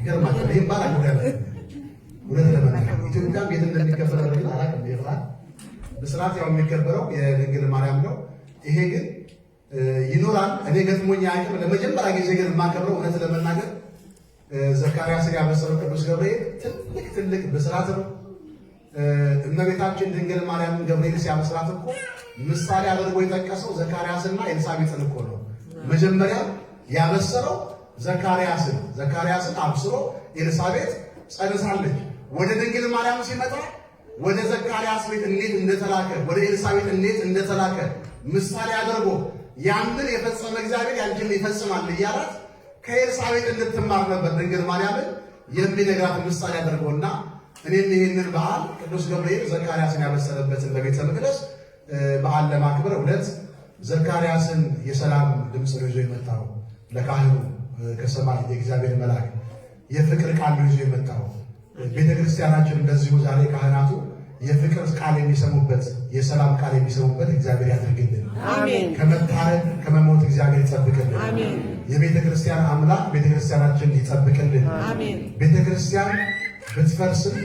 ይገርማል። ይሄን ባላ ወደ ለመናገር ኢትዮጵያ ቤት እንደሚከበር ግን አላውቅም። ይባል በስርዓት ያው የሚከበረው የድንግል ማርያም ነው። ይሄ ግን ይኖራል። እኔ ገጥሞኝ አያውቅም። ለመጀመሪያ ጊዜ ግን የማከብረው እውነት ለመናገር ዘካርያስን ያበሰረው ቅዱስ ገብርኤል ትልቅ በስርዓት ነው። እመቤታችን ድንግል ማርያምን ገብርኤል ሲያበስራት እኮ ምሳሌ አድርጎ የጠቀሰው ዘካርያስና ኤልሳቤጥን እኮ ነው። መጀመሪያ ያበሰረው ዘካርያስን አብስሮ ኤልሳቤጥ ጸንሳለች። ወደ ድንግል ማርያም ሲመጣ ወደ ዘካርያስ ቤት እንዴት እንደተላከ ወደ ኤልሳቤጥ እንዴት እንደተላከ ምሳሌ አድርጎ ያንን የፈጸመ እግዚአብሔር ያንቺን ይፈጽማል እያላት ከኤልሳቤጥ እንድትማር ነበር ድንግል ማርያምን የሚነግራት ምሳሌ አድርጎና እኔም ይህንን በዓል ቅዱስ ገብርኤል ዘካርያስን ያበሰረበትን በቤተ መቅደስ በዓል ለማክበር እውነት ዘካርያስን የሰላም ድምፅ ይዞ የመጣው ለካህኑ ከሰማይ የእግዚአብሔር መልአክ የፍቅር ቃል ይዞ የመጣው ቤተ ክርስቲያናችን እንደዚሁ ዛሬ ካህናቱ የፍቅር ቃል የሚሰሙበት የሰላም ቃል የሚሰሙበት እግዚአብሔር ያድርግልን። አሜን። ከመታረድ ከመሞት እግዚአብሔር ይጠብቅልን። አሜን። የቤተ ክርስቲያን አምላክ ቤተ ክርስቲያናችን ይጠብቅልን። አሜን። ቤተ ክርስቲያን ብትፈርስም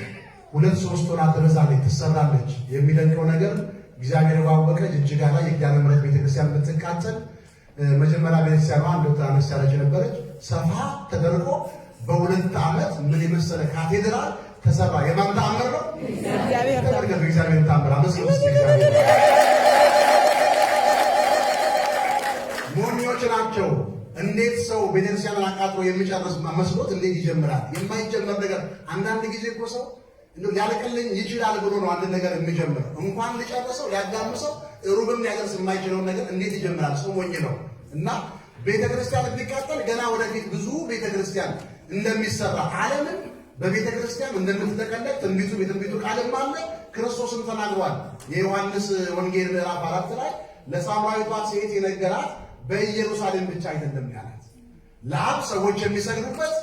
2-3 ወራት ትበዛለች፣ ትሰራለች። የሚደንቀው ነገር እግዚአብሔር ባወቀ ጅጅጋ ላይ የኪዳነ ምሕረት ቤተ ክርስቲያን ብትቃጠል መጀመሪያ ቤተ ክርስቲያኗ እንደው አነስ ያለች ነበረች። ሰፋ ተደርጎ በ2 ዓመት ምን የመሰለ ካቴድራል ተሰራ። የማን ተአምር ነው? እግዚአብሔር ተአምር። ሞኞች ናቸው። እንዴት ሰው ቤተክርስቲያንን አቃጥሎ የሚጨርስ መስሎት እንዴት ይጀምራል? የማይጀመር ነገር አንዳንድ ጊዜ እኮ ሰው ሊያልቅልኝ ይችላል ብሎ ነው አንድ ነገር የሚጀምር። እንኳን ሊጨርሰው ሊያጋምሰው ሩብም ሊያደርስ የማይችለውን ነገር እንዴት ይጀምራል? ሰው ሞኝ ነው። እና ቤተክርስቲያን ቢቃጠል ገና ወደፊት ብዙ ቤተክርስቲያን እንደሚሰራ ዓለምን በቤተ ክርስቲያን እንደምትጠቀለቅ የትንቢቱ ቃልም አለ። ክርስቶስም ተናግሯል። የዮሐንስ ወንጌል ምዕራፍ 4 ላይ ለሳምራዊቷ ሴት የነገራት በኢየሩሳሌም ብቻ አይደለም ያላት። ለአብ ሰዎች የሚሰግዱበት፣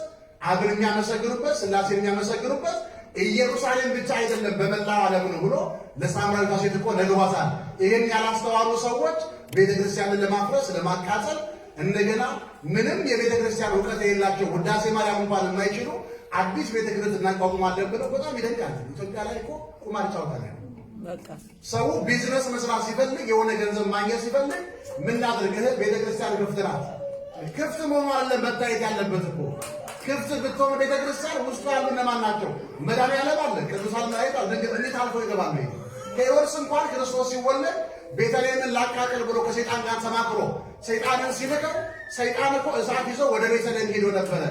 አብን የሚያመሰግኑበት፣ ሥላሴ የሚያመሰግኑበት ኢየሩሳሌም ብቻ አይደለም በመላው ዓለም ነው ብሎ ለሳምራዊቷ ሴት እኮ ነግሯታል። ይህን ያላስተዋሉ ሰዎች ቤተ ክርስቲያንን ለማፍረስ ለማቃጠል እንደገና ምንም የቤተ ክርስቲያን እውቀት የሌላቸው ውዳሴ ማርያም እንኳን የማይችሉ አዲስ ቤተ ክርስቲያን እናቋቁማለን ብለው በጣም ይደንቃል። ኢትዮጵያ ላይ እኮ ቁማር ጫወታ ነው። ሰው ቢዝነስ መስራት ሲፈልግ የሆነ ገንዘብ ማግኘት ሲፈልግ ምን ላድርግ? ቤተ ክርስቲያን ክፍት ናት። ክፍት መሆኑ አለ መታየት ያለበት እኮ። ክፍት ብትሆን ቤተ ክርስቲያን ውስጡ ያሉ እነማን ናቸው? መድኃኒዓለም አለ፣ ቅዱሳን መላእክት አሉ። እንዴት አልፎ ይገባል? ሄሮድስ እንኳን ክርስቶስ ሲወለድ ቤተልሔምን ላቃጥል ብሎ ከሰይጣን ጋር ተማክሮ ሰይጣንን ሲልከው ሰይጣን እኮ እሳት ይዞ ወደ ቤተልሔም ሄዶ ነበረ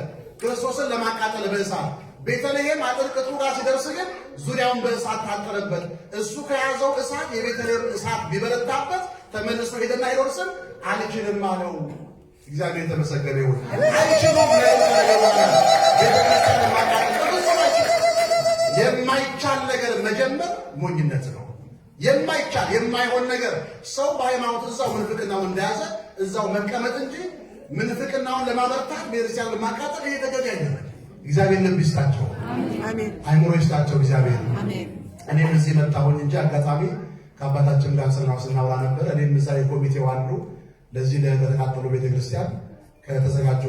ክርስቶስን ለማቃጠል በእሳት። ቤተልሔም አጥር ቅጥሩ ጋር ሲደርስ ግን ዙሪያውን በእሳት ታጠረበት። እሱ ከያዘው እሳት የቤተልሔም እሳት ቢበረታበት ተመልሶ ሄደና ሄሮድስን አልችልም አለው። እግዚአብሔር የተመሰገነ ይሁን። አይችሉም የማይቻል ነገር መጀመር ሞኝነት ነው። የማይቻል የማይሆን ነገር ሰው በሃይማኖት እዛው ምንፍቅናውን እንደያዘ እዛው መቀመጥ እንጂ ምንፍቅናውን ለማበርታት ቤተክርስቲያን ለማቃጠል ይሄ ተገቢ አይደለም። እግዚአብሔር ልብ ይስጣቸው፣ አሜን። አይምሮ ይስጣቸው እግዚአብሔር። አሜን። እኔም እዚህ መጣሁኝ እንጂ አጋጣሚ ከአባታችን ጋር ስናወራ ነበር። እኔም እዛ የኮሚቴው አንዱ ለዚህ ለተቃጠሉ ቤተክርስቲያን ከተዘጋጁ